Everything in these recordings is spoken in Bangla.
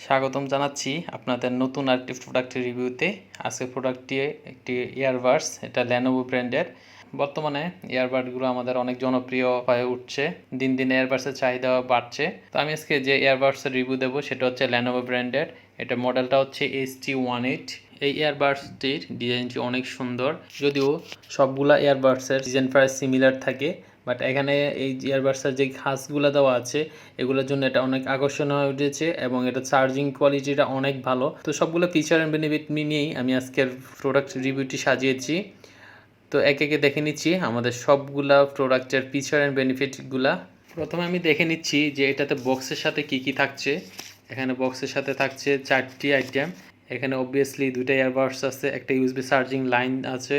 স্বাগতম জানাচ্ছি আপনাদের নতুন আরেকটি প্রোডাক্টের রিভিউতে। আজকের প্রোডাক্টটি একটি ইয়ারবাডস, এটা ল্যানোভো ব্র্যান্ডের। বর্তমানে ইয়ারবাডগুলো আমাদের অনেক জনপ্রিয় হয়ে উঠছে, দিন দিন ইয়ারবাডসের চাহিদা বাড়ছে। তো আমি আজকে যে ইয়ারবাডসের রিভিউ দেবো সেটা হচ্ছে ল্যানোভো ব্র্যান্ডের। এটা মডেলটা হচ্ছে HT18। এই ইয়ারবাডসটির ডিজাইনটি অনেক সুন্দর, যদিও সবগুলা ইয়ারবাডসের ডিজাইন প্রায় সিমিলার থাকে, বাট এখানে এই ইয়ারবাডসের যে খাসগুলো দেওয়া আছে এগুলোর জন্য এটা অনেক আকর্ষণীয় হয়ে উঠেছে এবং এটা চার্জিং কোয়ালিটিটা অনেক ভালো। তো সবগুলো ফিচার অ্যান্ড বেনিফিট নিয়েই আমি আজকের প্রোডাক্ট রিভিউটি সাজিয়েছি। তো একে একে দেখে নিচ্ছি আমাদের সবগুলা প্রোডাক্টের ফিচার অ্যান্ড বেনিফিটগুলা। প্রথমে আমি দেখে নিচ্ছি যে এটাতে বক্সের সাথে কি কি থাকছে। এখানে বক্সের সাথে থাকছে 4টি আইটেম। এখানে অবভিয়াসলি দুইটা ইয়ারবাডস আছে, একটা ইউএসবি চার্জিং লাইন আছে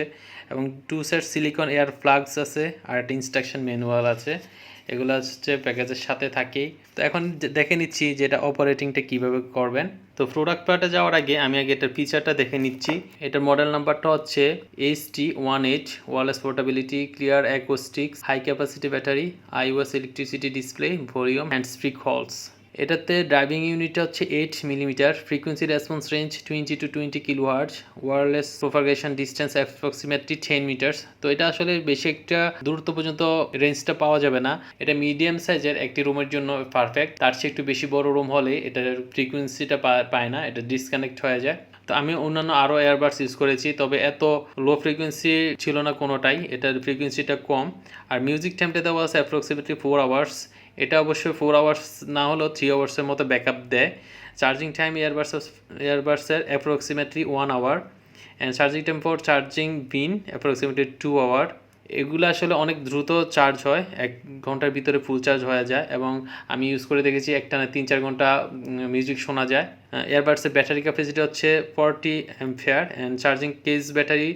এবং 2 সেট সিলিকন এয়ার প্লাগস আছে আর একটা ইনস্ট্রাকশন ম্যানুয়াল আছে। এগুলো হচ্ছে প্যাকেজের সাথে থাকেই। তো এখন দেখে নিচ্ছি যে এটা অপারেটিংটা কীভাবে করবেন। তো প্রোডাক্ট পার্টে যাওয়ার আগে আমি আগে এটার ফিচারটা দেখে নিচ্ছি। এটার মডেল নাম্বারটা হচ্ছে HT18। Wireless portability, clear acoustics, high capacity battery, iOS electricity display, volume hand free calls. এটাতে ড্রাইভিং ইউনিটটা হচ্ছে 8 millimetre, frequency response range 20 to 20 kilohertz, wireless propagation distance approximately 10 metres. তো এটা আসলে বেশি একটা দূরত্ব পর্যন্ত রেঞ্জটা পাওয়া যাবে না। এটা মিডিয়াম সাইজের একটি রুমের জন্য পারফেক্ট। তার চেয়ে একটু বেশি বড় রুম হলে এটার ফ্রিকোয়েন্সিটা পায় না, এটা ডিসকানেক্ট হয়ে যায়। তো আমি অন্যান্য আরও এয়ারবাডস ইউজ করেছি, তবে এত লো ফ্রিকোয়েন্সি ছিল না কোনোটাই, এটার ফ্রিকোয়েন্সিটা কম। আর মিউজিক টাইমটা দেওয়া আছে অ্যাপ্রক্সিমেটলি 4 আওয়ার্স। এটা অবশ্যই 4 আওয়ার্স না হলেও 3 আওয়ার্সের মতো ব্যাকআপ দেয়। চার্জিং টাইম ইয়ারবাডসের approximately 1 hour and charging time for charging bin approximately 2 hour. এগুলো আসলে অনেক দ্রুত চার্জ হয়, 1 ঘন্টার ভিতরে ফুল চার্জ হয়ে যায় এবং আমি ইউজ করে দেখেছি একটানা 3-4 ঘন্টা মিউজিক শোনা যায়। এয়ারবাডসের ব্যাটারি ক্যাপাসিটি হচ্ছে 40 ampere and charging case battery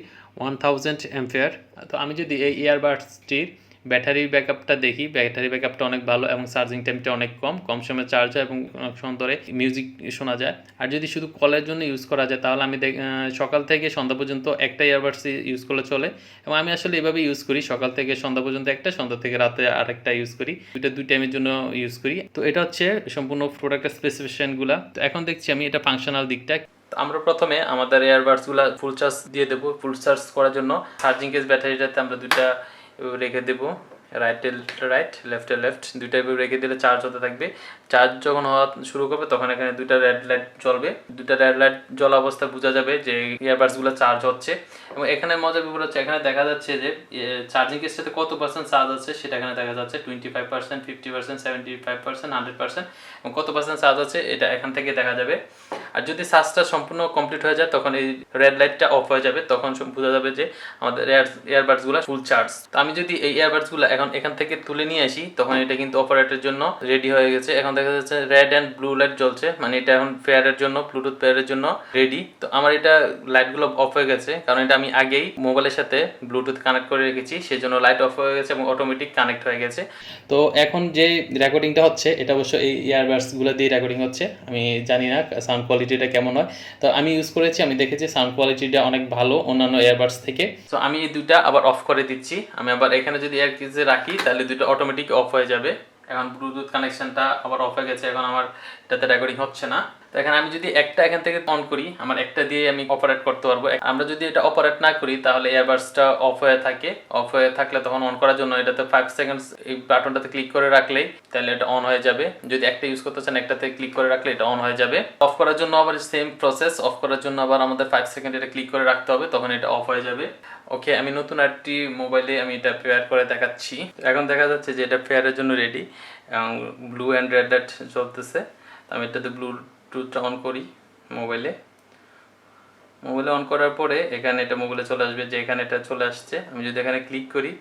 1000 ampere. তো আমি যদি এই ইয়ারবাডসটির ব্যাটারি ব্যাকআপটা দেখি, ব্যাটারি ব্যাকআপটা অনেক ভালো এবং চার্জিং টাইমটা অনেক কম সময়ে চার্জ হয় এবং অনেক সুন্দরে মিউজিক শোনা যায়। আর যদি শুধু কলের জন্য ইউজ করা যায় তাহলে আমি সকাল থেকে সন্ধ্যা পর্যন্ত একটা ইয়ারবাডস ইউজ করলে চলে এবং আমি আসলে এভাবে ইউজ করি, সকাল থেকে সন্ধ্যা পর্যন্ত একটা, সন্ধ্যা থেকে রাতে আরেকটা ইউজ করি, দুই টাইমের জন্য ইউজ করি। তো এটা হচ্ছে সম্পূর্ণ প্রোডাক্টের স্পেসিফিকেশনগুলো। তো এখন দেখছি আমি এটা ফাংশনাল দিকটা। আমরা প্রথমে আমাদের এয়ারবাডসগুলো ফুল চার্জ দিয়ে দেবো। ফুল চার্জ করার জন্য চার্জিং কেস ব্যাটারিটাতে আমরা দুইটা রেখে দেবো, রাইট লেফট, দুইটা রেখে দিলে চার্জ হতে থাকবে। চার্জ যখন হওয়া শুরু করবে তখন এখানে দুইটা রেড লাইট জ্বলবে। দুইটা রেড লাইট জ্বলা অবস্থায় বোঝা যাবে যে ইয়ারবাডসগুলো চার্জ হচ্ছে। এবং এখানে মজার ব্যাপার হচ্ছে এখানে দেখা যাচ্ছে যে চার্জিং কেসটাতে কত পার্সেন্ট চার্জ আছে সেটা এখানে দেখা যাচ্ছে। 25%, 50%, 75%, 100% এবং কত পার্সেন্ট চার্জ আছে এটা এখান থেকে দেখা যাবে। আর যদি চার্জটা সম্পূর্ণ কমপ্লিট হয়ে যায় তখন এই রেড লাইটটা অফ হয়ে যাবে, তখন বোঝা যাবে যে আমাদের ইয়ারবাডসগুলো ফুল চার্জ। তো আমি যদি এই ইয়ারবাডসগুলো এখান থেকে তুলে নিয়ে আসি তখন এটা কিন্তু অপারেটের জন্য রেডি হয়ে গেছে। এখন দেখা যাচ্ছে রেড অ্যান্ড ব্লু লাইট জ্বলছে, মানে এটা এখন পেয়ারের জন্য, ব্লুটুথ পেয়ারের জন্য রেডি। তো আমার এটা লাইটগুলো অফ হয়ে গেছে কারণ এটা আমি আগেই মোবাইলের সাথে ব্লুটুথ কানেক্ট করে রেখেছি, সেজন্য লাইট অফ হয়ে গেছে এবং অটোমেটিক কানেক্ট হয়ে গেছে। তো এখন যে রেকর্ডিংটা হচ্ছে এটা অবশ্য এই ইয়ারবাডসগুলো দিয়ে রেকর্ডিং হচ্ছে। আমি জানি না সাউন্ড কোয়ালিটিটা কেমন হয়, তো আমি ইউজ করেছি, আমি দেখেছি সাউন্ড কোয়ালিটিটা অনেক ভালো অন্যান্য ইয়ারবাডস থেকে। তো আমি এই দুইটা আবার অফ করে দিচ্ছি। আমি আবার এখানে যদি এয়ার কিসে রাখি তাহলে দুটো অটোমেটিক অফ হয়ে যাবে। এখন ব্লুটুথ কানেকশনটা আবার অফ হয়ে গেছে, এখন আমার এটাতে রেকর্ডিং হচ্ছে না। তো এখানে আমি যদি একটা এখান থেকে অন করি, আমার একটা দিয়ে আমি অপারেট করতে পারবো। আমরা যদি এটা অপারেট না করি তাহলে এয়ারবাডসটা অফ হয়ে থাকে। অফ হয়ে থাকলে তখন অন করার জন্য এটাতে 5 সেকেন্ডস এই বাটনটাতে ক্লিক করে রাখলেই তাহলে এটা অন হয়ে যাবে। যদি একটা ইউজ করতে চান একটাতে ক্লিক করে রাখলে এটা অন হয়ে যাবে। অফ করার জন্য আবার সেম প্রসেস, অফ করার জন্য আবার আমাদের 5 সেকেন্ড এটা ক্লিক করে রাখতে হবে, তখন এটা অফ হয়ে যাবে। ওকে, আমি নতুন একটি মোবাইলে আমি এটা পেয়ার করে দেখাচ্ছি। এখন দেখা যাচ্ছে যে এটা পেয়ারের জন্য রেডি এবং ব্লু অ্যান্ড রেড লাইট চলতেছে। আমি এটাতে ব্লুটুথটা অন করি মোবাইলে অন করার পরে এখানে এটা মোবাইলে চলে আসবে, যে এখানে এটা চলে আসছে। আমি যদি এখানে ক্লিক করি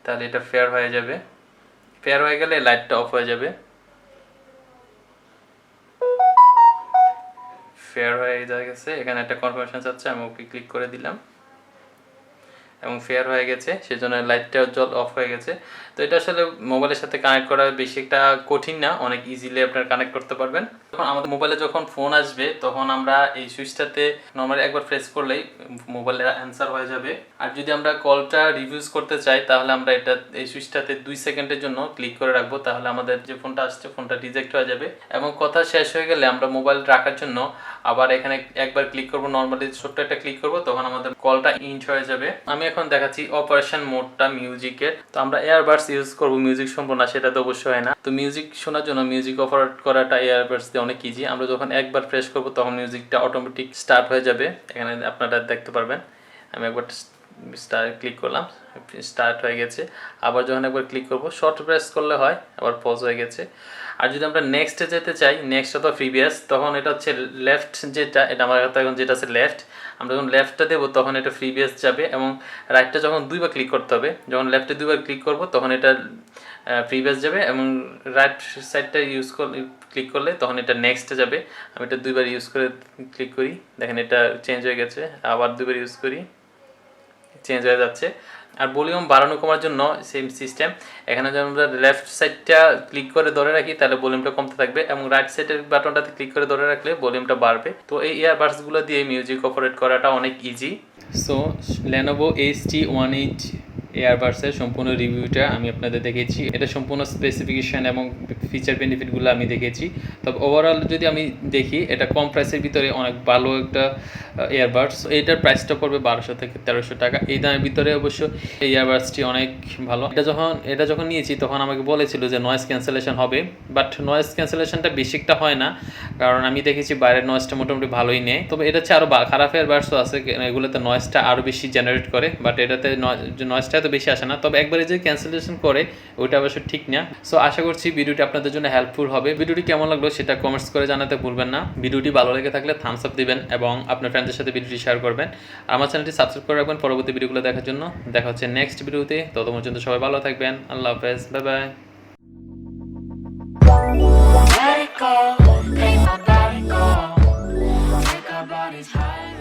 তাহলে এটা ফেয়ার হয়ে যাবে। ফেয়ার হয়ে গেলে লাইটটা অফ হয়ে যাবে। ফেয়ার হয়ে গেছে, এখানে একটা কনফার্মেশন চাচ্ছে, আমি ওকে ক্লিক করে দিলাম। এবং ফেয়ার হয়ে গেছে, সেজন্য লাইটটাও জল অফ হয়ে গেছে। তো এটা আসলে মোবাইলের সাথে কানেক্ট করা বেশি একটা কঠিন না, অনেক ইজিলি আপনারা কানেক্ট করতে পারবেন। তখন আমাদের মোবাইলে যখন ফোন আসবে তখন আমরা এই সুইচটাতে নর্মালি একবার প্রেস করলেই মোবাইলের অ্যান্সার হয়ে যাবে। আর যদি আমরা কলটা রিভিউজ করতে চাই তাহলে আমরা এটা এই সুইচটাতে 2 সেকেন্ডের জন্য ক্লিক করে রাখবো, তাহলে আমাদের যে ফোনটা আসছে ফোনটা রিজেক্ট হয়ে যাবে। এবং কথা শেষ হয়ে গেলে আমরা মোবাইল রাখার জন্য আবার এখানে একবার ক্লিক করব, নর্মালি ছোট্ট একটা ক্লিক করব, তখন আমাদের কলটা ইন্ট হয়ে যাবে। আমি এখন দেখাচ্ছি অপারেশন মোডটা মিউজিকের। তো আমরা এয়ারবাডস ইউজ করব, মিউজিক শুনবো না সেটা তো অবশ্যই হয় না। তো মিউজিক শোনার জন্য মিউজিক অপারেট করাটা এয়ারবাডস দিয়ে অনেক ইজি। আমরা যখন একবার প্রেস করব তখন মিউজিকটা অটোমেটিক স্টার্ট হয়ে যাবে, এখানে আপনারা দেখতে পারবেন। আমি একবার ক্লিক করলাম, স্টার্ট হয়ে গেছে। আবার যখন একবার ক্লিক করব, শর্ট প্রেস করলে হয়, আবার পজ হয়ে গেছে। আর যদি আমরা নেক্সটে যেতে চাই, নেক্সট অথবা প্রিভিয়াস, তখন এটা হচ্ছে লেফট যেটা, এটা আমার কাছে এখন যেটা আছে লেফট, আমরা যখন লেফটটা দেবো তখন এটা প্রিভিয়াস যাবে। এবং রাইটটা যখন দুইবার ক্লিক করতে হবে, যখন লেফটে দুইবার ক্লিক করব তখন এটা প্রিভিয়াস যাবে। এবং রাইট সাইডটা ক্লিক করলে তখন এটা নেক্সটে যাবে। আমি এটা দুইবার ইউজ করে ক্লিক করি, দেখেন এটা চেঞ্জ হয়ে গেছে। আবার দুইবার ইউজ করি, চেঞ্জ হয়ে যাচ্ছে। আর ভলিউম বাড়ানো কমার জন্য সেম সিস্টেম, এখানে যখন আমরা লেফট সাইডটা ক্লিক করে ধরে রাখি তাহলে ভলিউমটা কমতে থাকবে, এবং রাইট সাইডের বাটনটাতে ক্লিক করে ধরে রাখলে ভলিউমটা বাড়বে। তো এই ইয়ারবাডসগুলো দিয়ে মিউজিক অপারেট করাটা অনেক ইজি। সো Lenovo HT1H এয়ারবাডসের সম্পূর্ণ রিভিউটা আমি আপনাদের দেখেছি। এটা সম্পূর্ণ স্পেসিফিকেশান এবং ফিচার বেনিফিটগুলো আমি দেখেছি। তবে ওভারঅল যদি আমি দেখি, এটা কম প্রাইসের ভিতরে অনেক ভালো একটা এয়ারবাডস। এটার প্রাইসটা পড়বে 1200 থেকে 1300 টাকা। এই দামের ভিতরে অবশ্য এই এয়ারবাডসটি অনেক ভালো। এটা যখন নিয়েছি তখন আমাকে বলেছিল যে নয়েজ ক্যান্সেলেশন হবে, বাট নয়েজ ক্যান্সেলেশনটা বেশি একটা হয় না, কারণ আমি দেখেছি বাইরের নয়েজটা মোটামুটি ভালোই নেয়। তবে এটা হচ্ছে আরও খারাপ এয়ারবাডসও আছে, এগুলোতে নয়েজটা আরও বেশি জেনারেট করে, বাট এটাতে নয়েজটা এত বেশি আসে না। তবে একবারে যে ক্যান্সেলেশন করে ওইটা অবশ্য ঠিক না। সো আশা করছি ভিডিওটি আপনাদের জন্য হেল্পফুল হবে। ভিডিওটি কেমন লাগলো সেটা কমেন্টস করে জানাতে ভুলবেন না। ভিডিওটি ভালো লেগে থাকলে থামস আপ দিবেন এবং আপনার ফ্রেন্ডদের সাথে ভিডিওটি শেয়ার করবেন। আমার চ্যানেলটি সাবস্ক্রাইব করে রাখবেন পরবর্তী ভিডিওগুলো দেখার জন্য। দেখা হচ্ছে নেক্সট ভিডিওতে, তত পর্যন্ত সবাই ভালো থাকবেন। আল্লাহ হাফেজ, bye bye. Let it go, make my body go, take our bodies higher.